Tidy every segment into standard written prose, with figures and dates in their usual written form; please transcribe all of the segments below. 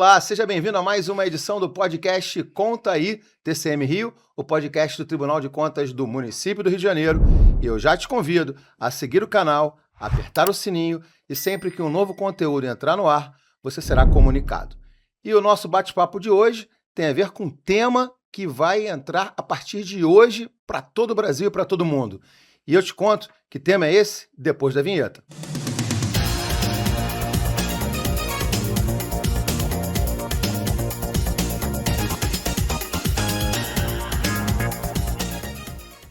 Olá, seja bem-vindo a mais uma edição do podcast Conta Aí, TCM Rio, o podcast do Tribunal de Contas do município do Rio de Janeiro. E eu já te convido a seguir o canal, apertar o sininho e sempre que um novo conteúdo entrar no ar, você será comunicado. E o nosso bate-papo de hoje tem a ver com um tema que vai entrar a partir de hoje para todo o Brasil e para todo mundo. E eu te conto que tema é esse depois da vinheta.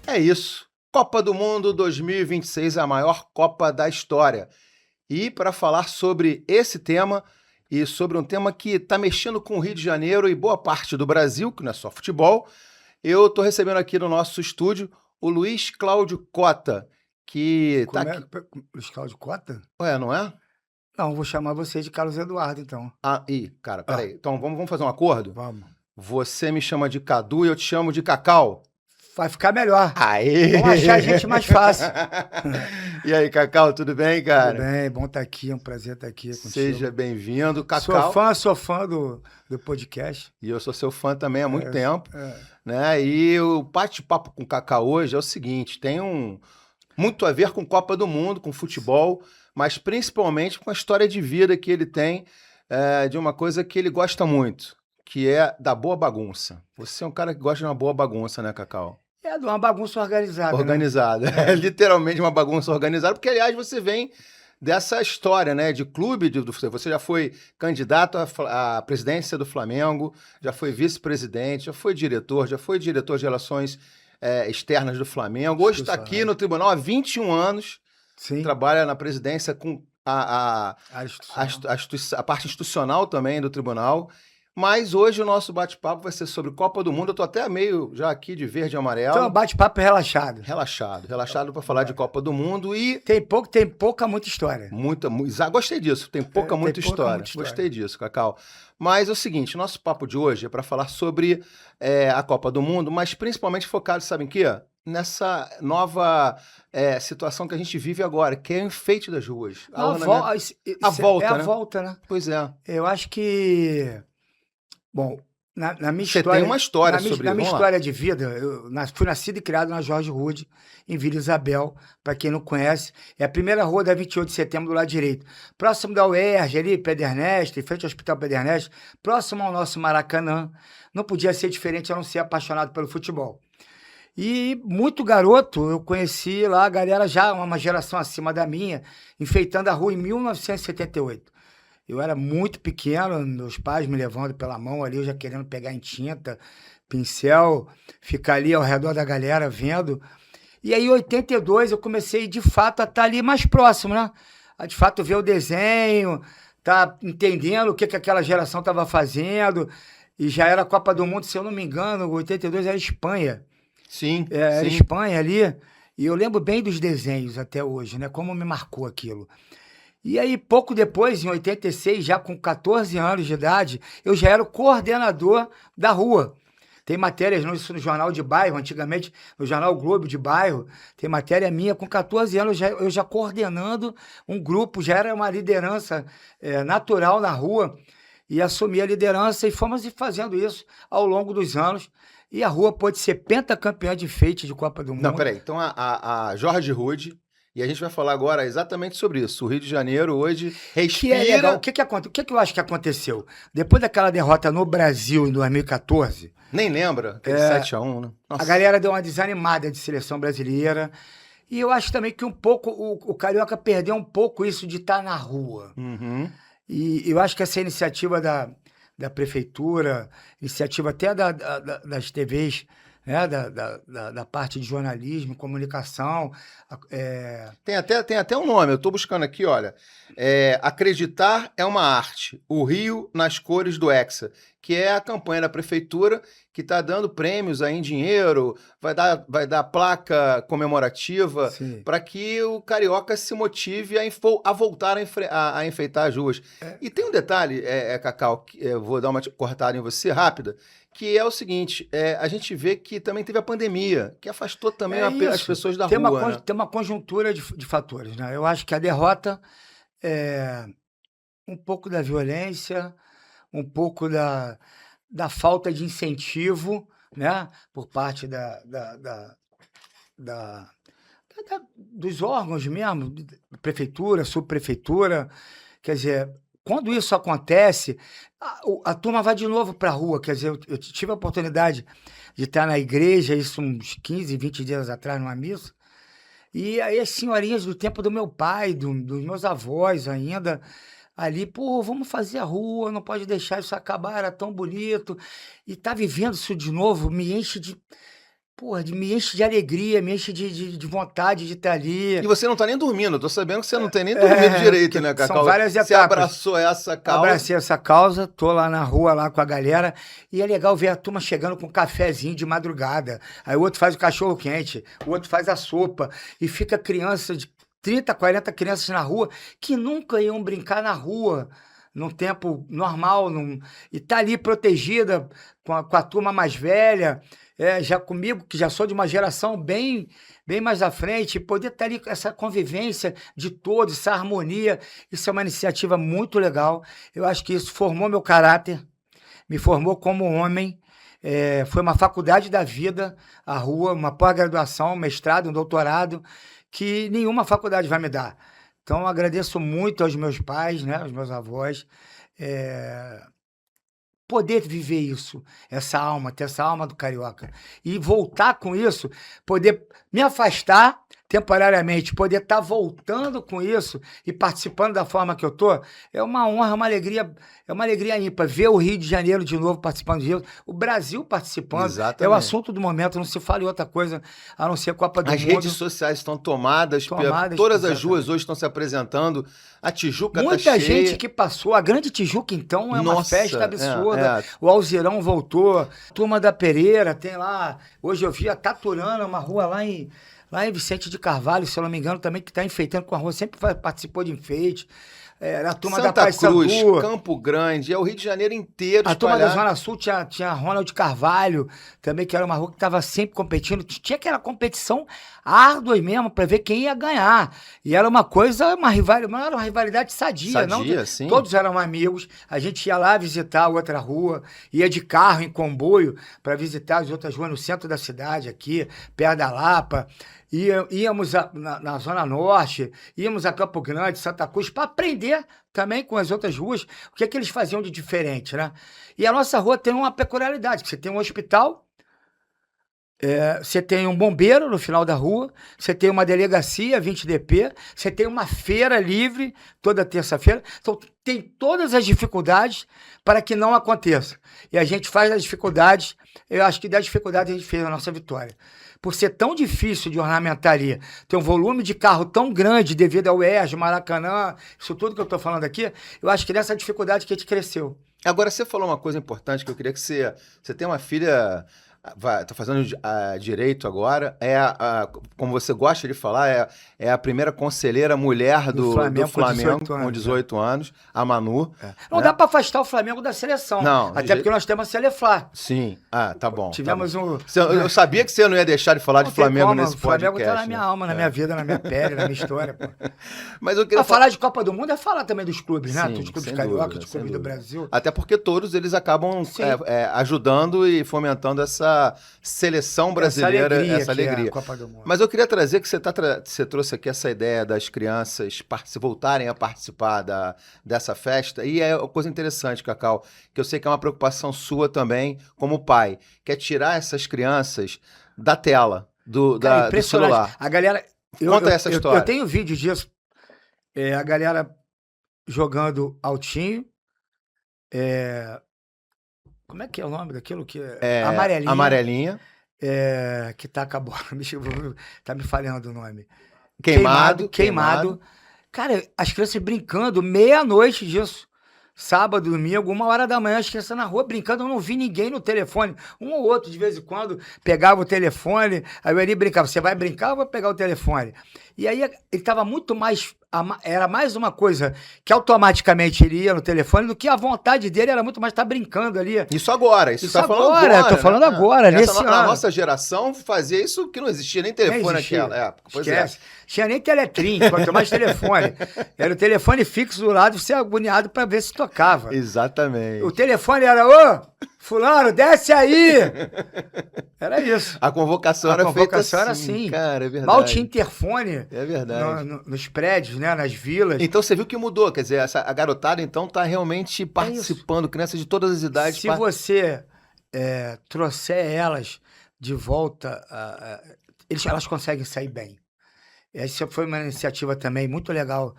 É isso. Copa do Mundo 2026 é a maior Copa da história. E para falar sobre esse tema e sobre um tema que está mexendo com o Rio de Janeiro e boa parte do Brasil, que não é só futebol, eu estou recebendo aqui no nosso estúdio o Luiz Cláudio Cota, que está aqui... Luiz Cláudio Cota? Ué, não é? Não, vou chamar você de Carlos Eduardo, então. Cara, peraí. Então vamos fazer um acordo? Vamos. Você me chama de Cadu e eu te chamo de Cacau. Vai ficar melhor. Aê! Vamos achar a gente mais fácil. E aí, Cacau, tudo bem, cara? Tudo bem, bom estar aqui, é um prazer estar aqui contigo. Seja bem-vindo, Cacau. Sou fã do podcast. E eu sou seu fã também há muito tempo. Né? E o bate-papo com o Cacau hoje é o seguinte, tem muito a ver com Copa do Mundo, com futebol, mas principalmente com a história de vida que ele tem, de uma coisa que ele gosta muito, que é da boa bagunça. Você é um cara que gosta de uma boa bagunça, né, Cacau? É de uma bagunça organizada. Organizada. Né? É literalmente uma bagunça organizada, porque, aliás, você vem dessa história, né, de clube. Você já foi candidato à presidência do Flamengo, já foi vice-presidente, já foi diretor de relações externas do Flamengo. Hoje está aqui no tribunal há 21 anos. Sim. Trabalha na presidência com a parte institucional também do tribunal. Mas hoje o nosso bate-papo vai ser sobre Copa do Mundo. Eu tô até meio já aqui de verde e amarelo. Então, bate-papo relaxado. Relaxado para falar de Copa do Mundo e... Tem pouca, muita história. Gostei disso, tem muita história. Gostei disso, Cacau. Mas é o seguinte, nosso papo de hoje é para falar sobre a Copa do Mundo, mas principalmente focado, sabe em quê? Nessa nova situação que a gente vive agora, que é o enfeite das ruas. A volta, né? Pois é. Eu acho que... Bom, na minha história... Você tem uma história sobre isso. Na minha história de vida, eu fui nascido e criado na Jorge Rude, em Vila Isabel, para quem não conhece. É a primeira rua da 28 de setembro do lado direito. Próximo da UERJ, ali, Pederneste, em frente ao Hospital Pederneste, próximo ao nosso Maracanã. Não podia ser diferente a não ser apaixonado pelo futebol. E muito garoto, eu conheci lá a galera já, uma geração acima da minha, enfeitando a rua em 1978. Eu era muito pequeno, meus pais me levando pela mão ali, eu já querendo pegar em tinta, pincel, ficar ali ao redor da galera vendo. E aí, em 82, eu comecei, de fato, a estar ali mais próximo, né? A, de fato, ver o desenho, tá entendendo o que aquela geração estava fazendo. E já era a Copa do Mundo, se eu não me engano, 82 era Espanha. Sim, Era Espanha ali. E eu lembro bem dos desenhos até hoje, né? Como me marcou aquilo. E aí, pouco depois, em 86, já com 14 anos de idade, eu já era o coordenador da rua. Tem matérias no jornal de bairro, antigamente, no jornal Globo de bairro, tem matéria minha, com 14 anos, eu já coordenando um grupo, já era uma liderança natural na rua, e assumi a liderança, e fomos fazendo isso ao longo dos anos. E a rua pôde ser pentacampeã de enfeite de Copa do Mundo. Não, peraí, então a Jorge Rude... E a gente vai falar agora exatamente sobre isso. O Rio de Janeiro hoje respira... Que é legal. O que eu acho que aconteceu? Depois daquela derrota no Brasil em 2014... Nem lembra, aquele 7-1, né? Nossa. A galera deu uma desanimada de seleção brasileira. E eu acho também que um pouco o Carioca perdeu um pouco isso de estar na rua. Uhum. E eu acho que essa iniciativa da prefeitura, iniciativa até das TVs... da parte de jornalismo, comunicação. Tem até um nome, eu estou buscando aqui, olha. Acreditar é uma arte. O Rio nas cores do Hexa, que é a campanha da prefeitura que está dando prêmios aí em dinheiro, vai dar placa comemorativa para que o carioca se motive a voltar a enfeitar as ruas. E tem um detalhe, Cacau, eu vou dar uma cortada em você rápida, que é o seguinte, a gente vê que também teve a pandemia, que afastou também as pessoas da rua. Tem uma conjuntura de fatores, né? Eu acho que a derrota, um pouco da violência, um pouco da falta de incentivo, né, por parte dos órgãos mesmo, prefeitura, subprefeitura. Quer dizer, quando isso acontece, a turma vai de novo para a rua. Quer dizer, eu tive a oportunidade de estar na igreja, isso uns 15, 20 dias atrás, numa missa, e aí as senhorinhas do tempo do meu pai, dos meus avós ainda, ali, pô, vamos fazer a rua, não pode deixar isso acabar, era tão bonito. E tá vivendo isso de novo me enche de, porra, me enche de alegria, me enche de vontade de estar ali. E você não tá nem dormindo, eu tô sabendo que você não tem nem dormido direito, né, Cacau? São várias etapas. Você abraçou essa causa. Abracei essa causa, tô lá na rua, lá com a galera, e é legal ver a turma chegando com um cafezinho de madrugada. Aí o outro faz o cachorro quente, o outro faz a sopa, e fica criança de 30, 40 crianças na rua que nunca iam brincar na rua num tempo normal, e tá ali protegida com a turma mais velha, já comigo, que já sou de uma geração bem mais à frente, poder estar ali com essa convivência de todos, essa harmonia, isso é uma iniciativa muito legal. Eu acho que isso formou meu caráter, me formou como homem. Foi uma faculdade da vida, a rua, uma pós-graduação, um mestrado, um doutorado, que nenhuma faculdade vai me dar. Então, eu agradeço muito aos meus pais, né, aos meus avós, poder viver isso, ter essa alma do carioca, e voltar com isso, poder me afastar temporariamente, poder estar voltando com isso e participando da forma que eu tô, é uma honra, é uma alegria ímpar. Ver o Rio de Janeiro de novo participando do Rio, o Brasil participando, Exatamente. é o assunto do momento, não se fala em outra coisa a não ser Copa do Mundo. As redes sociais estão todas exatamente. as ruas hoje estão se apresentando, a Tijuca Muita tá cheia. gente que passou, a Grande Tijuca então é uma Nossa, festa absurda, o Alzirão voltou, Turma da Pereira, tem lá, hoje eu vi a Taturana, uma rua lá em Vicente de Carvalho, se eu não me engano, também, que está enfeitando com a rua, sempre participou de enfeite. A turma Santa da Cruz, Paysandu, Campo Grande, é o Rio de Janeiro inteiro a turma da espalhado. Zona Sul tinha Ronald Carvalho, também, que era uma rua que estava sempre competindo. Tinha aquela competição árdua mesmo, para ver quem ia ganhar. E era uma coisa, não era uma rivalidade sadia, não? Sim. Todos eram amigos, a gente ia lá visitar outra rua, ia de carro, em comboio, para visitar as outras ruas no centro da cidade, aqui, perto da Lapa. Íamos na Zona Norte, íamos a Campo Grande, Santa Cruz, para aprender também com as outras ruas o que eles faziam de diferente, né? E a nossa rua tem uma peculiaridade, que você tem um hospital, você tem um bombeiro no final da rua, você tem uma delegacia, 20DP, você tem uma feira livre toda terça-feira. Então, tem todas as dificuldades para que não aconteça. E a gente faz as dificuldades, eu acho que das dificuldades a gente fez a nossa vitória. Por ser tão difícil de ornamentar ali, ter um volume de carro tão grande devido ao UERJ, Maracanã, isso tudo que eu estou falando aqui, eu acho que nessa dificuldade que a gente cresceu. Agora, você falou uma coisa importante que eu queria que você tem uma filha, tá fazendo direito agora, como você gosta de falar, é a primeira conselheira mulher do Flamengo com 18 anos, a Manu. Não dá para afastar o Flamengo da seleção, não, até porque nós temos a Seleflá. Sim, tá bom. Tivemos Eu sabia que você não ia deixar de falar de Flamengo nesse podcast. O Flamengo tá na minha alma, na minha vida, na minha pele, na minha história, pô. Mas eu queria falar de Copa do Mundo é falar também dos clubes, né? Sim, dos clubes cariocas, dos clubes do Brasil. Até porque todos eles acabam ajudando e fomentando essa seleção brasileira, essa alegria. Copa do Mundo. Mas eu queria trazer que você trouxe aqui essa ideia das crianças voltarem a participar dessa festa, e é uma coisa interessante, Cacau, que eu sei que é uma preocupação sua também, como pai, que é tirar essas crianças da tela, do celular. A galera... Conta essa história. Eu tenho vídeos disso, a galera jogando altinho, como é que é o nome daquilo? Amarelinha. Amarelinha. Que tá com a bola. Tá me falhando o nome. Queimado. Cara, as crianças brincando, meia-noite disso. Sábado, domingo, 1h da manhã, as crianças na rua brincando, eu não vi ninguém no telefone. Um ou outro, de vez em quando, pegava o telefone, aí eu ia brincava, você vai brincar ou vai pegar o telefone? E aí ele estava muito mais era mais uma coisa que automaticamente ele ia no telefone do que a vontade dele era muito mais estar brincando ali. Isso agora, isso tá falando agora. agora. Tô falando agora, nesse ano. Na nossa geração, fazia isso que não existia nem telefone naquela época. Pois esquece. Tinha nem teletrim, quanto mais telefone. Era o telefone fixo do lado, você agoniado para ver se tocava. Exatamente. O telefone era, ô, fulano, desce aí! Era isso. A convocação era feita assim. Cara, é verdade. Mal tinha interfone. É verdade. Nos prédios, né, nas vilas. Então você viu que mudou, quer dizer, a garotada então tá realmente participando, crianças de todas as idades. Se você trouxer elas de volta, elas conseguem sair bem. Essa foi uma iniciativa também muito legal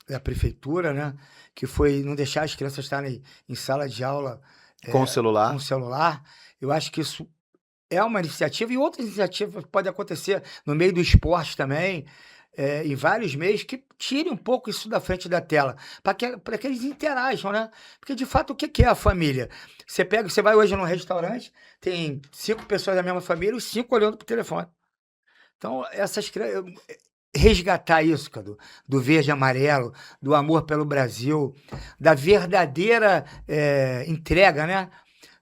da prefeitura, né? Que foi não deixar as crianças estarem em sala de aula com o celular. Com o celular. Eu acho que isso é uma iniciativa, e outras iniciativas podem acontecer no meio do esporte também, em vários meios, que tire um pouco isso da frente da tela, para que eles interajam, né? Porque, de fato, o que é a família? Você vai hoje num restaurante, tem 5 pessoas da mesma família, os 5 olhando para o telefone. Então, resgatar isso, Cadu, do verde e amarelo, do amor pelo Brasil, da verdadeira entrega, né?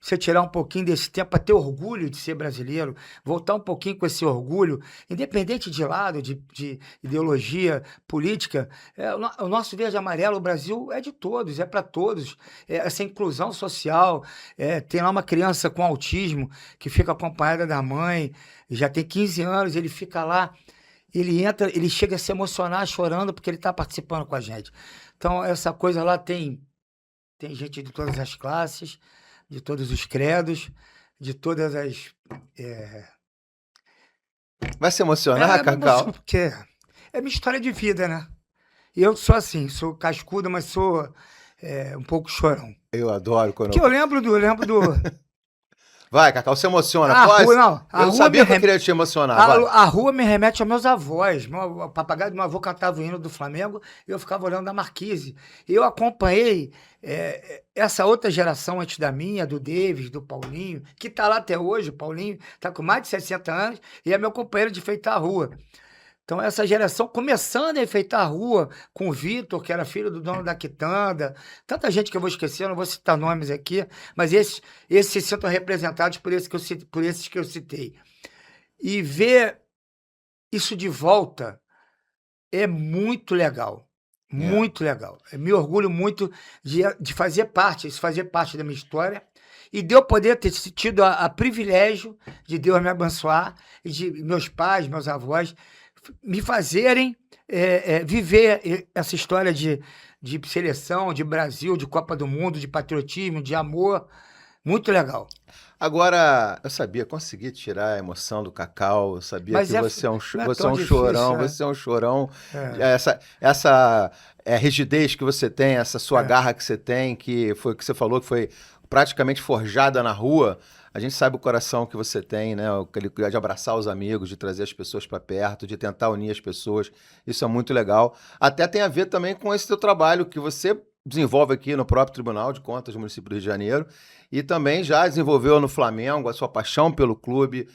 Você tirar um pouquinho desse tempo para ter orgulho de ser brasileiro, voltar um pouquinho com esse orgulho, independente de lado, de ideologia política. O nosso verde e amarelo, o Brasil é de todos, é para todos. Essa inclusão social. Tem lá uma criança com autismo que fica acompanhada da mãe, já tem 15 anos, ele fica lá, ele entra, ele chega a se emocionar chorando porque ele está participando com a gente. Então, essa coisa lá tem gente de todas as classes, de todos os credos, de todas as... Vai se emocionar, Cacau? Porque é minha história de vida, né? Eu sou assim, sou cascudo, mas sou um pouco chorão. Eu adoro quando... Porque eu lembro do... Vai, Cacau, se emociona. Eu sabia que eu queria te emocionar. A rua me remete aos meus avós. O papagaio do meu avô cantava o hino do Flamengo e eu ficava olhando da Marquise. Eu acompanhei essa outra geração antes da minha, do Davis, do Paulinho, que está lá até hoje. O Paulinho está com mais de 60 anos e é meu companheiro de enfeitar a rua. Então, essa geração começando a enfeitar a rua com o Vitor, que era filho do dono da quitanda, tanta gente que eu vou esquecer, eu não vou citar nomes aqui, mas esses se sentam representados por esses que eu citei. E ver isso de volta é muito legal, muito legal. Eu me orgulho muito de fazer parte da minha história, e de eu poder ter tido a privilégio de Deus me abençoar, e de meus pais, meus avós, me fazerem viver essa história de seleção, de Brasil, de Copa do Mundo, de patriotismo, de amor. Muito legal. Agora, eu sabia, consegui tirar a emoção do Cacau, eu sabia que você é um chorão, você é um chorão. Essa rigidez que você tem, essa sua garra que você tem, que foi o que você falou, que foi praticamente forjada na rua. A gente sabe o coração que você tem, né? De abraçar os amigos, de trazer as pessoas para perto, de tentar unir as pessoas. Isso é muito legal. Até tem a ver também com esse teu trabalho que você desenvolve aqui no próprio Tribunal de Contas do município do Rio de Janeiro e também já desenvolveu no Flamengo a sua paixão pelo clube.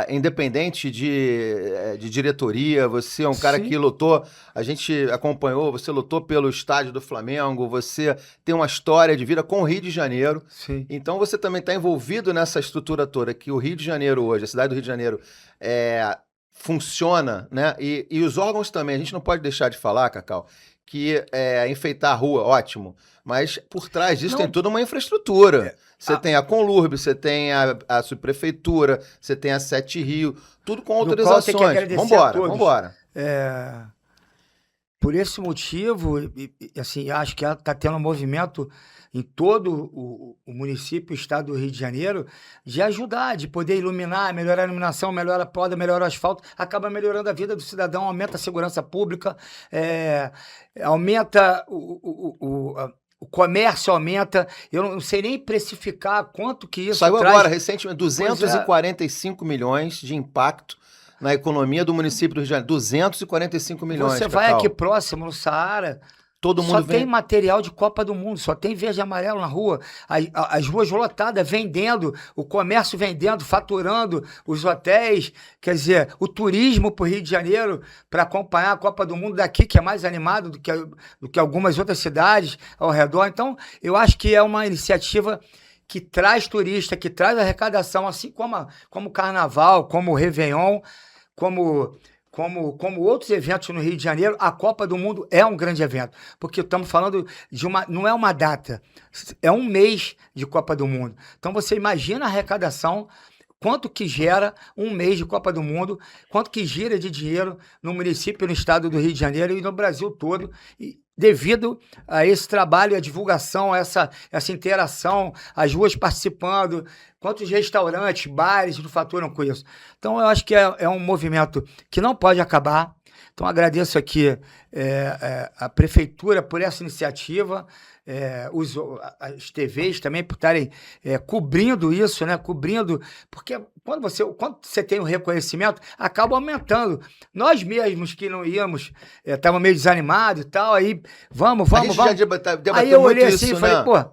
Independente de diretoria, você é um cara que lutou, a gente acompanhou, você lutou pelo estádio do Flamengo, você tem uma história de vida com o Rio de Janeiro. Sim. Então você também está envolvido nessa estrutura toda que o Rio de Janeiro hoje, a cidade do Rio de Janeiro, funciona, né? E os órgãos também, a gente não pode deixar de falar, Cacau, que enfeitar a rua, ótimo, mas por trás disso tem toda uma infraestrutura. Você tem a Conlurb, você tem a subprefeitura, você tem a Sete Rio, tudo com autorizações. Vambora. Por esse motivo, assim, acho que está tendo um movimento em todo o município, o estado do Rio de Janeiro, de ajudar, de poder iluminar, melhorar a iluminação, melhorar a poda, melhorar o asfalto, acaba melhorando a vida do cidadão, aumenta a segurança pública, aumenta o comércio aumenta, eu não sei nem precificar quanto que isso Saiu agora, recentemente, 245 milhões de impacto na economia do município do Rio de Janeiro. 245 milhões, Você vai aqui próximo, no Saara, Todo Só mundo tem vem. material de Copa do Mundo, só tem verde e amarelo na rua, as ruas lotadas, vendendo, o comércio vendendo, faturando, os hotéis, quer dizer, o turismo para o Rio de Janeiro para acompanhar a Copa do Mundo daqui, que é mais animado do que algumas outras cidades ao redor. Então, eu acho que é uma iniciativa que traz turista, que traz arrecadação, assim como o Carnaval, como o Réveillon, como outros eventos no Rio de Janeiro. A Copa do Mundo é um grande evento, porque estamos falando de não é uma data, é um mês de Copa do Mundo. Então você imagina a arrecadação, quanto que gera um mês de Copa do Mundo, quanto que gira de dinheiro no município, no estado do Rio de Janeiro e no Brasil todo, devido a esse trabalho, a divulgação, essa interação, as ruas participando, quantos restaurantes, bares não faturam com isso. Então, eu acho que é um movimento que não pode acabar. Então, agradeço aqui a Prefeitura por essa iniciativa, as TVs também por estarem cobrindo isso, né? Cobrindo, porque quando você tem um reconhecimento, acaba aumentando. Nós mesmos que não íamos, estávamos meio desanimados e tal, aí vamos. A gente já debateu Aí eu olhei muito assim isso, e falei, né? pô,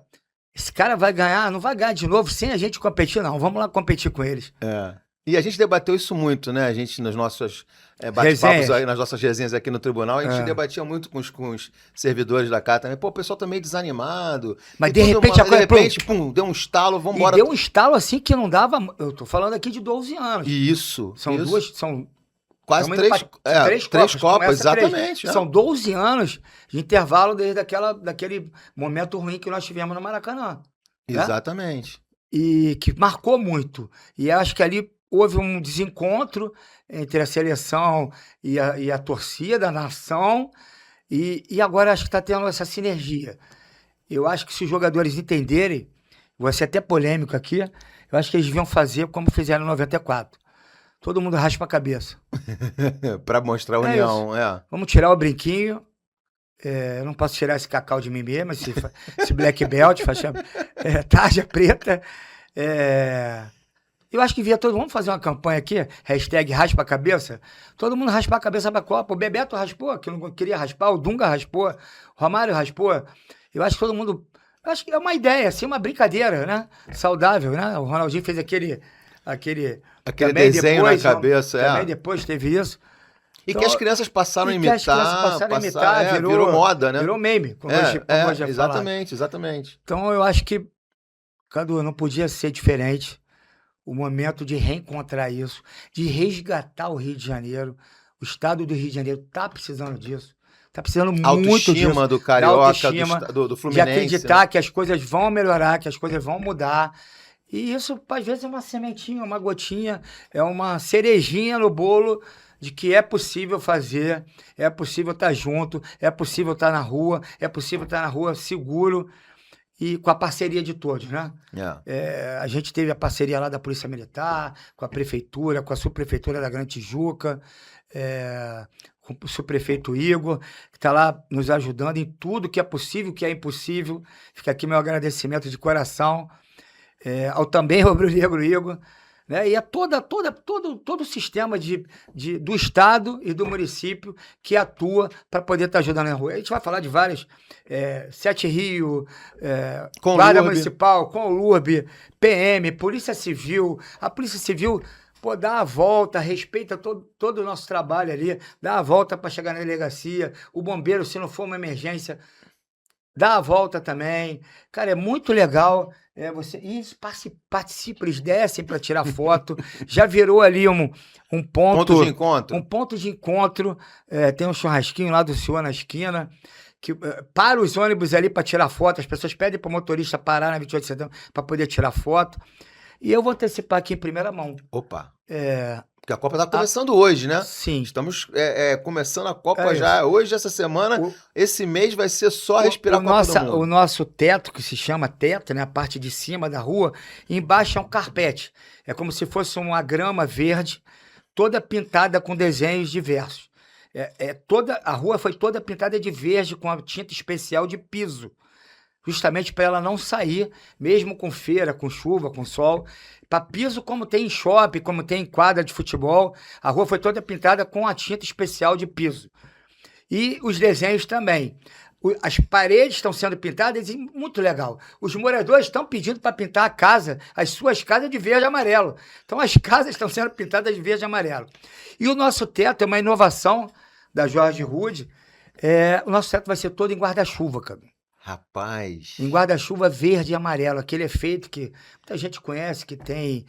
esse cara vai ganhar, não vai ganhar de novo sem a gente competir, não. Vamos lá competir com eles. E a gente debateu isso muito, né? A gente, nos nossos bate-papos Resenhas. aí, nas nossas resenhas aqui no tribunal, a gente debatia muito com os servidores da casa também. Pô, o pessoal tá meio desanimado. Mas E de repente a de coisa, repente, pum, deu um estalo, E vambora. deu um estalo assim que não dava. Eu tô falando aqui de 12 anos. Isso. São isso. duas. São Quase estamos indo pra três três copas, começa três. exatamente. São 12 anos de intervalo desde daquele momento ruim que nós tivemos no Maracanã. Né? Exatamente. E que marcou muito. E acho que ali houve um desencontro entre a seleção e a torcida, a nação. E agora acho que está tendo essa sinergia. Eu acho que se os jogadores entenderem, vou ser até polêmico aqui, eu acho que eles deviam fazer como fizeram em 94. Todo mundo raspa a cabeça. Pra mostrar a união, Vamos tirar o brinquinho. Eu não posso tirar esse cacau de mim mesmo, esse black belt, faixa tarja preta. Eu acho que devia todo mundo fazer uma campanha aqui, hashtag raspa a cabeça. Todo mundo raspar a cabeça pra Copa. O Bebeto raspou, que não queria raspar, o Dunga raspou, o Romário raspou. Eu acho que todo mundo... Eu acho que é uma ideia, assim, uma brincadeira, né? Saudável, né? O Ronaldinho fez aquele desenho depois, na cabeça, Também depois teve isso. E Então, que as crianças passaram a imitar. Virou moda, né? Virou meme, como hoje é exatamente, exatamente. Então eu acho que, Cadu, não podia ser diferente. O momento de reencontrar isso, de resgatar o Rio de Janeiro. O estado do Rio de Janeiro está precisando disso. Está precisando muito disso. Autoestima do carioca, do Fluminense. De acreditar que as coisas vão melhorar, que as coisas vão mudar. E isso, às vezes, é uma sementinha, uma gotinha, é uma cerejinha no bolo de que é possível fazer, é possível estar junto, é possível estar na rua, é possível estar na rua seguro e com a parceria de todos, né? A gente teve a parceria lá da Polícia Militar, com a Prefeitura, com a Subprefeitura da Grande Tijuca, com o subprefeito Igor, que está lá nos ajudando em tudo que é possível, que é impossível. Fica aqui meu agradecimento de coração ao também rubro-negro Igor, né? E a todo o sistema do Estado e do município que atua para poder estar ajudando na rua. A gente vai falar de vários, Sete Rio, Guarda Municipal, Conlurb, PM, Polícia Civil. A Polícia Civil, pô, dá a volta, respeita todo o nosso trabalho ali, dá a volta para chegar na delegacia. O bombeiro, se não for uma emergência, dá a volta também. Cara, é muito legal. Isso, participa, eles descem para tirar foto. Já virou ali um ponto de encontro. Um ponto de encontro. Tem um churrasquinho lá do senhor na esquina, que para os ônibus ali para tirar foto. As pessoas pedem para o motorista parar na 28 de setembro para poder tirar foto. E eu vou antecipar aqui em primeira mão. Opa! Porque a Copa está começando hoje, né? Sim. Estamos começando a Copa já hoje, essa semana. Esse mês vai ser só respirar a Copa do Mundo. O nosso teto, que se chama teto, né? A parte de cima da rua, embaixo é um carpete. É como se fosse uma grama verde, toda pintada com desenhos diversos. A rua foi toda pintada de verde com a tinta especial de piso. Justamente para ela não sair, mesmo com feira, com chuva, com sol. Para piso, como tem em shopping, como tem em quadra de futebol, a rua foi toda pintada com a tinta especial de piso. E os desenhos também. As paredes estão sendo pintadas e muito legal. Os moradores estão pedindo para pintar a casa, as suas casas de verde e amarelo. Então as casas estão sendo pintadas de verde e amarelo. E o nosso teto é uma inovação da Jorge Rude. O nosso teto vai ser todo em guarda-chuva, cara. Rapaz. Em guarda-chuva verde e amarelo. Aquele efeito que muita gente conhece, que tem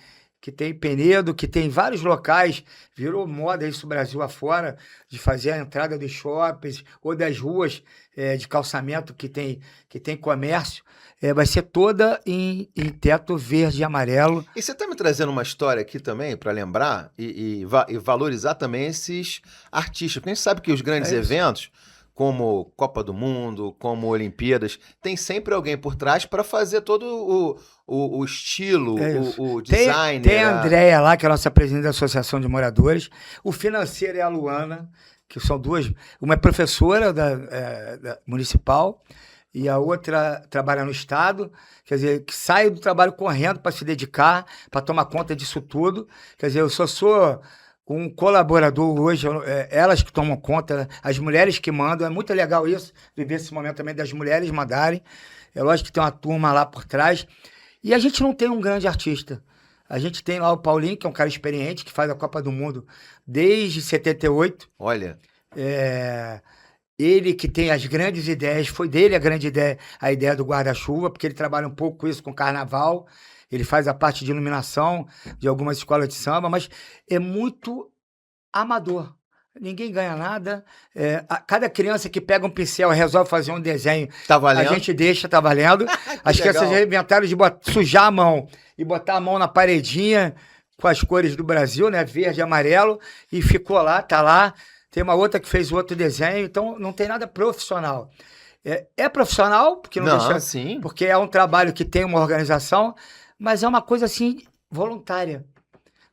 em Penedo, que tem em vários locais, virou moda isso Brasil afora, de fazer a entrada dos shoppings ou das ruas de calçamento que tem comércio. Vai ser toda em teto verde e amarelo. E você está me trazendo uma história aqui também, para lembrar e valorizar também esses artistas, porque a gente sabe que os grandes eventos, como Copa do Mundo, como Olimpíadas, tem sempre alguém por trás para fazer todo o estilo, o design. Tem a Andréia lá, que é a nossa presidente da Associação de Moradores. O financeiro é a Luana, que são duas. Uma é professora da municipal e a outra trabalha no Estado. Quer dizer, que sai do trabalho correndo para se dedicar, para tomar conta disso tudo. Quer dizer, eu só sou um colaborador hoje, elas que tomam conta, as mulheres que mandam. É muito legal isso, viver esse momento também das mulheres mandarem. É lógico que tem uma turma lá por trás. E a gente não tem um grande artista. A gente tem lá o Paulinho, que é um cara experiente, que faz a Copa do Mundo desde 78. Olha. Ele que tem as grandes ideias, foi dele a ideia do guarda-chuva, porque ele trabalha um pouco com isso, com carnaval. Ele faz a parte de iluminação de algumas escolas de samba, mas é muito amador. Ninguém ganha nada. Cada criança que pega um pincel e resolve fazer um desenho, tá valendo? A gente deixa, tá valendo. As crianças já inventaram de sujar a mão e botar a mão na paredinha com as cores do Brasil, né? Verde e amarelo, e ficou lá, tá lá. Tem uma outra que fez outro desenho, então não tem nada profissional. É profissional, porque não deixa, sim. Porque é um trabalho que tem uma organização, mas é uma coisa assim, voluntária.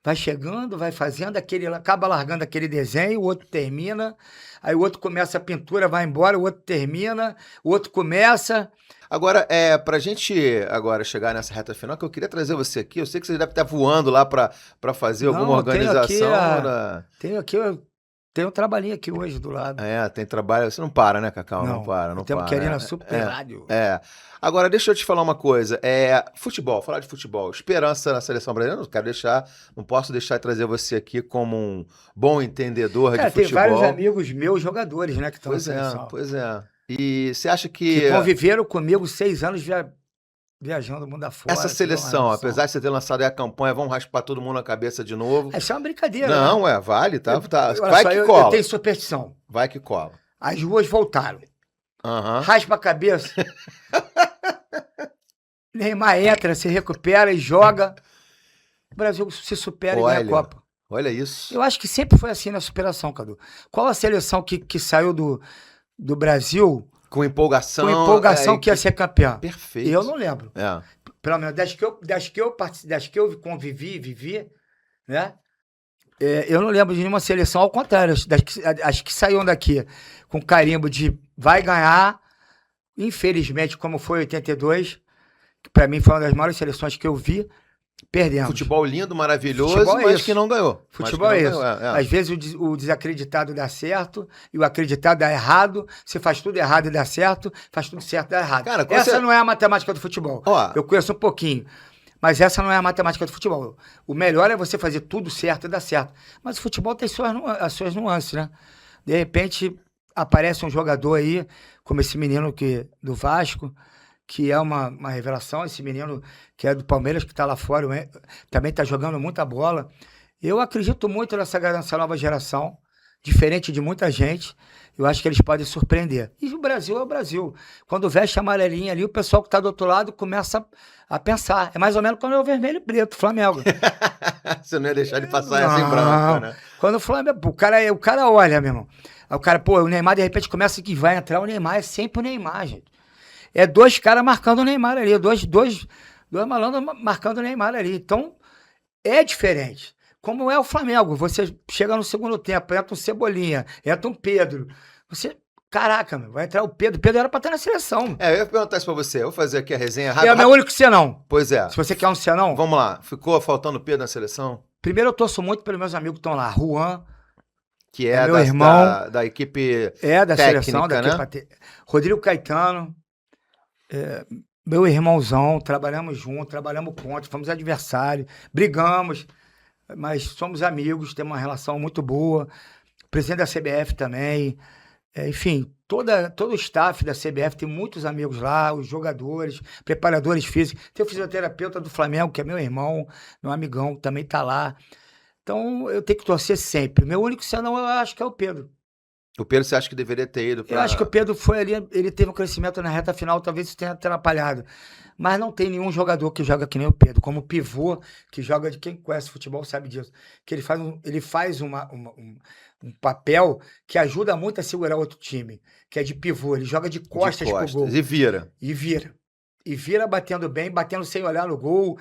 Vai chegando, vai fazendo, acaba largando aquele desenho, o outro termina, aí o outro começa a pintura, vai embora, o outro termina, o outro começa. Agora, pra gente agora chegar nessa reta final, que eu queria trazer você aqui, eu sei que você deve estar voando lá para fazer alguma organização. Tem um trabalhinho aqui hoje do lado. Tem trabalho. Você não para, né, Cacau? Não para. Temos que ir na Super Rádio. Agora, deixa eu te falar uma coisa. Futebol, falar de futebol. Esperança na seleção brasileira, não posso deixar de trazer você aqui como um bom entendedor de futebol. Tem vários amigos meus jogadores, né, que estão na seleção. Pois é. E você acha que conviveram comigo 6 anos viajando o mundo afora. Essa seleção, apesar de você ter lançado aí a campanha, vamos raspar todo mundo na cabeça de novo. Isso é uma brincadeira. Não, vale, tá. Vai que cola. Eu tenho superstição. Vai que cola. As ruas voltaram. Raspa a cabeça. Neymar entra, se recupera e joga. O Brasil se supera e ganha a Copa. Olha isso. Eu acho que sempre foi assim na superação, Cadu. Qual a seleção que saiu do Brasil... Com empolgação. Que ia ser campeão. Perfeito. Eu não lembro. Pelo menos das que eu vivi, né? Eu não lembro de nenhuma seleção, ao contrário, as que saíram daqui com carimbo de vai ganhar, infelizmente, como foi 82, que para mim foi uma das maiores seleções que eu vi, perdemos. Futebol lindo, maravilhoso, mas que não ganhou. Futebol é isso. Às vezes o desacreditado dá certo e o acreditado dá errado. Você faz tudo errado e dá certo, faz tudo certo e dá errado. Cara, essa não é a matemática do futebol. Eu conheço um pouquinho, mas essa não é a matemática do futebol. O melhor é você fazer tudo certo e dar certo. Mas o futebol tem as suas nuances, né? De repente aparece um jogador aí, como esse menino do Vasco, que é uma revelação, esse menino que é do Palmeiras, que está lá fora, também está jogando muita bola. Eu acredito muito nessa nova geração, diferente de muita gente. Eu acho que eles podem surpreender. E o Brasil é o Brasil. Quando veste a amarelinha ali, o pessoal que está do outro lado começa a pensar. É mais ou menos quando é o vermelho e preto, Flamengo. Você não ia deixar de passar essa em branco, né? Quando o Flamengo... O cara olha, meu irmão. Aí o cara, o Neymar, de repente, começa que vai entrar o Neymar. É sempre o Neymar, gente. É 2 caras marcando o Neymar ali, dois malandros marcando o Neymar ali. Então, é diferente. Como é o Flamengo, você chega no segundo tempo, entra um Cebolinha, entra um Pedro. Caraca, vai entrar o Pedro. O Pedro era pra estar na seleção. Eu ia perguntar isso pra você. Eu vou fazer aqui a resenha rápida. É o meu único senão. Pois é. Se você quer um senão... Vamos lá. Ficou faltando Pedro na seleção? Primeiro, eu torço muito pelos meus amigos que estão lá. Juan, que é meu irmão, da equipe da seleção, da né? equipe. Rodrigo Caetano, meu irmãozão, trabalhamos juntos, trabalhamos contra, fomos adversários, brigamos, mas somos amigos, temos uma relação muito boa. Presidente da CBF também, enfim, todo o staff da CBF tem muitos amigos lá, os jogadores, preparadores físicos. Tem o fisioterapeuta do Flamengo, que é meu irmão, meu amigão, também tá lá. Então, eu tenho que torcer sempre. Meu único senão, eu acho que é o Pedro. O Pedro, você acha que deveria ter ido Eu acho que o Pedro foi ali, ele teve um crescimento na reta final, talvez isso tenha atrapalhado. Mas não tem nenhum jogador que joga que nem o Pedro, como pivô, que joga de quem conhece futebol sabe disso. Que ele faz um papel que ajuda muito a segurar outro time, que é de pivô. Ele joga de costas pro gol. E vira. E vira. E vira batendo bem, batendo sem olhar no gol,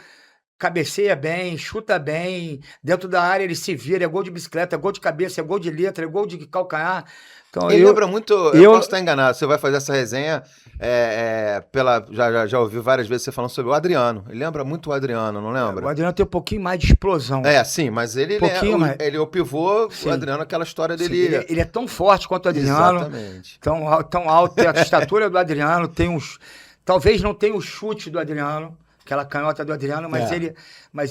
cabeceia bem, chuta bem, dentro da área ele se vira, é gol de bicicleta, é gol de cabeça, é gol de letra, é gol de calcanhar. Então, ele lembra muito, eu posso estar enganado, você vai fazer essa resenha, já ouvi várias vezes você falando sobre o Adriano. Ele lembra muito o Adriano, não lembra? O Adriano tem um pouquinho mais de explosão. Sim, mas ele é o pivô, sim. O Adriano, aquela história dele. Sim, ele é tão forte quanto o Adriano. Exatamente. Tão alto, tem a estatura do Adriano, tem uns. Talvez não tenha o chute do Adriano, aquela canhota do Adriano, mas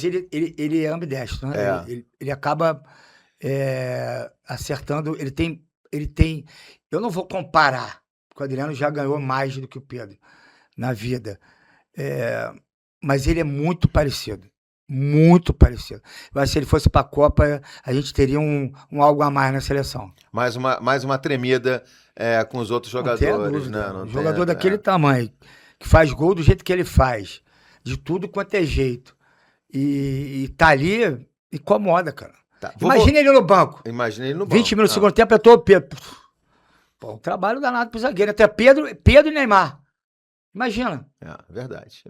ele é ambidestro, né? Ele acaba acertando, ele tem. Eu não vou comparar, porque o Adriano já ganhou mais do que o Pedro na vida. Mas ele é muito parecido. Muito parecido. Eu acho que se ele fosse para a Copa, a gente teria um algo a mais na seleção. Mais uma tremida com os outros jogadores, né? Um jogador daquele tamanho, que faz gol do jeito que ele faz, de tudo quanto é jeito. E tá ali, incomoda, cara. Tá. Imagina ele no banco. 20 minutos no segundo tempo, eu tô Pedro. Pô, um trabalho danado pro zagueiro. Até Pedro e Neymar. Imagina. Verdade.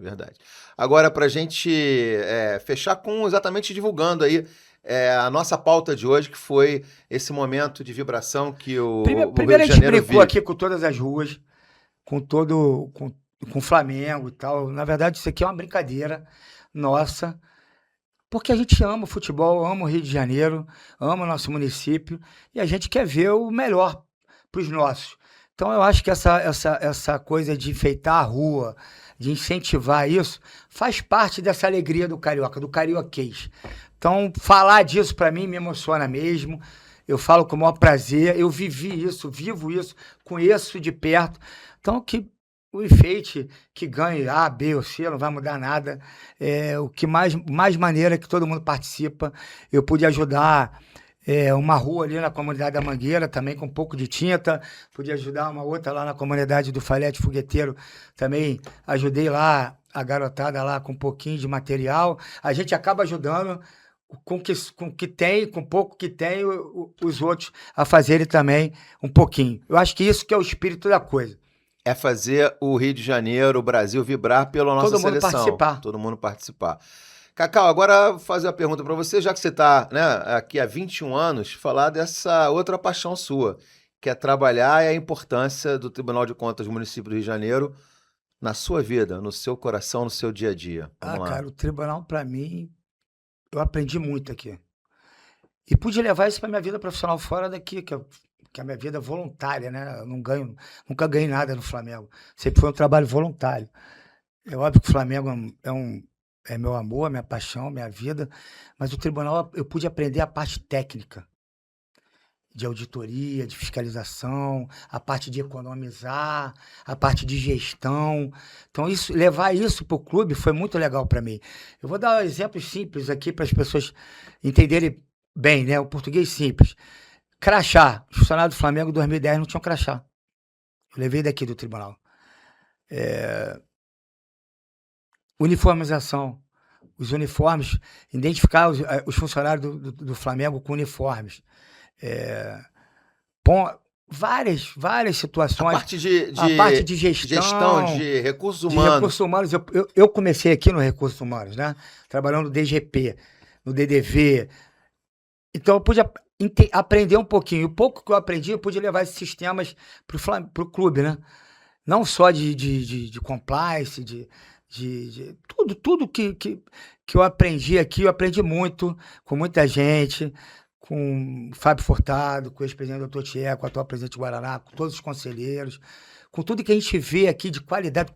Agora, pra gente fechar exatamente divulgando aí a nossa pauta de hoje, que foi esse momento de vibração que o Primeiro a gente brincou aqui com todas as ruas, com o Flamengo e tal. Na verdade, isso aqui é uma brincadeira nossa, porque a gente ama o futebol, ama o Rio de Janeiro, ama o nosso município, e a gente quer ver o melhor para os nossos. Então, eu acho que essa coisa de enfeitar a rua, de incentivar isso, faz parte dessa alegria do carioca, do carioquês. Então, falar disso para mim me emociona mesmo. Eu falo com o maior prazer. Eu vivi isso, vivo isso, conheço de perto. Então, que o enfeite que ganhe A, B ou C não vai mudar nada. O que mais maneira é que todo mundo participa. Eu pude ajudar uma rua ali na comunidade da Mangueira, também com um pouco de tinta. Pude ajudar uma outra lá na comunidade do Falete Fogueteiro. Também ajudei lá a garotada lá com um pouquinho de material. A gente acaba ajudando com que tem, com pouco que tem, os outros a fazerem também um pouquinho. Eu acho que isso que é o espírito da coisa. É fazer o Rio de Janeiro, o Brasil vibrar pela nossa seleção. Todo mundo participar. Cacau, agora vou fazer uma pergunta para você, já que você está aqui há 21 anos, falar dessa outra paixão sua, que é trabalhar e a importância do Tribunal de Contas do município do Rio de Janeiro na sua vida, no seu coração, no seu dia a dia. Vamos lá. Cara, o tribunal, para mim, eu aprendi muito aqui. E pude levar isso para minha vida profissional fora daqui, que a minha vida é voluntária, né? Eu nunca ganhei nada no Flamengo. Sempre foi um trabalho voluntário. É óbvio que o Flamengo é meu amor, minha paixão, minha vida, mas o tribunal eu pude aprender a parte técnica, de auditoria, de fiscalização, a parte de economizar, a parte de gestão. Então, levar isso para o clube foi muito legal para mim. Eu vou dar exemplos simples aqui para as pessoas entenderem bem, né? O português simples. Crachá. Os funcionários do Flamengo em 2010 não tinham crachá. Eu levei daqui do tribunal. Uniformização. Os uniformes, identificar os funcionários do Flamengo com uniformes. Várias situações. A parte de gestão, de recursos humanos. De recursos humanos. Eu comecei aqui no Recursos Humanos, né? Trabalhando no DGP, no DDV. Então, eu pude aprender um pouquinho. O pouco que eu aprendi, eu pude levar esses sistemas para o clube, né? Não só de compliance, tudo que eu aprendi aqui, eu aprendi muito, com muita gente, com o Fábio Furtado, com o ex-presidente doutor Tieco, com o atual presidente do Guaraná, com todos os conselheiros, com tudo que a gente vê aqui de qualidade,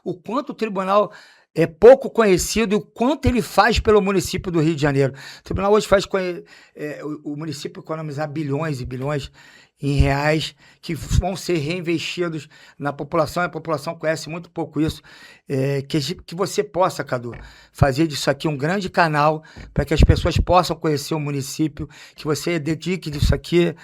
o quanto o tribunal é pouco conhecido e o quanto ele faz pelo município do Rio de Janeiro. O tribunal hoje faz o município economizar bilhões e bilhões em reais que vão ser reinvestidos na população. A população conhece muito pouco isso. Que você possa, Cadu, fazer disso aqui um grande canal para que as pessoas possam conhecer o município, que você dedique disso aqui,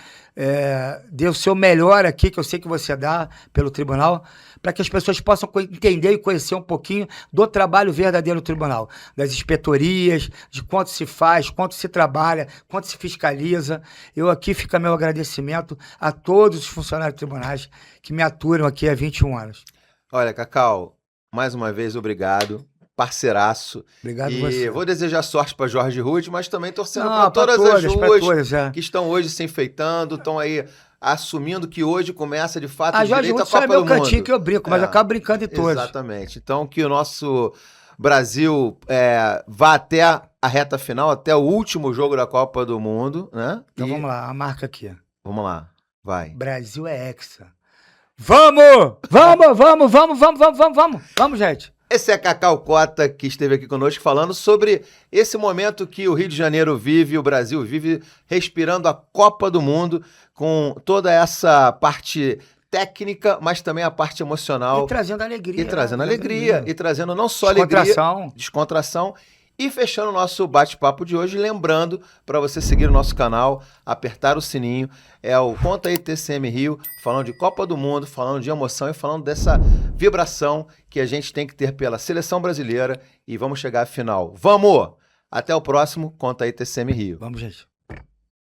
dê o seu melhor aqui, que eu sei que você dá pelo tribunal, para que as pessoas possam entender e conhecer um pouquinho do trabalho verdadeiro do tribunal, das inspetorias, de quanto se faz, quanto se trabalha, quanto se fiscaliza. Eu aqui fica meu agradecimento a todos os funcionários tribunais que me aturam aqui há 21 anos. Olha, Cacau, mais uma vez, obrigado. Parceiraço. Obrigado e você. Vou desejar sorte para Jorge Rude, mas também torcendo para todas as ruas que estão hoje se enfeitando, estão aí assumindo que hoje começa de fato a Jorge Rude só é meu cantinho que eu brinco, mas eu acabo brincando em todos. Exatamente. Então que o nosso Brasil vá até a reta final, até o último jogo da Copa do Mundo, né? Então vamos lá, a marca aqui. Vamos lá, vai. Brasil é hexa. Vamos! Vamos, gente! Esse é Cacau Cota, que esteve aqui conosco falando sobre esse momento que o Rio de Janeiro vive, o Brasil vive, respirando a Copa do Mundo, com toda essa parte técnica, mas também a parte emocional. E trazendo alegria. E trazendo alegria, e trazendo não só alegria, descontração. E fechando o nosso bate-papo de hoje, lembrando para você seguir o nosso canal, apertar o sininho, é o Conta aí TCM Rio, falando de Copa do Mundo, falando de emoção e falando dessa vibração que a gente tem que ter pela seleção brasileira e vamos chegar à final. Vamos! Até o próximo Conta aí TCM Rio. Vamos, gente.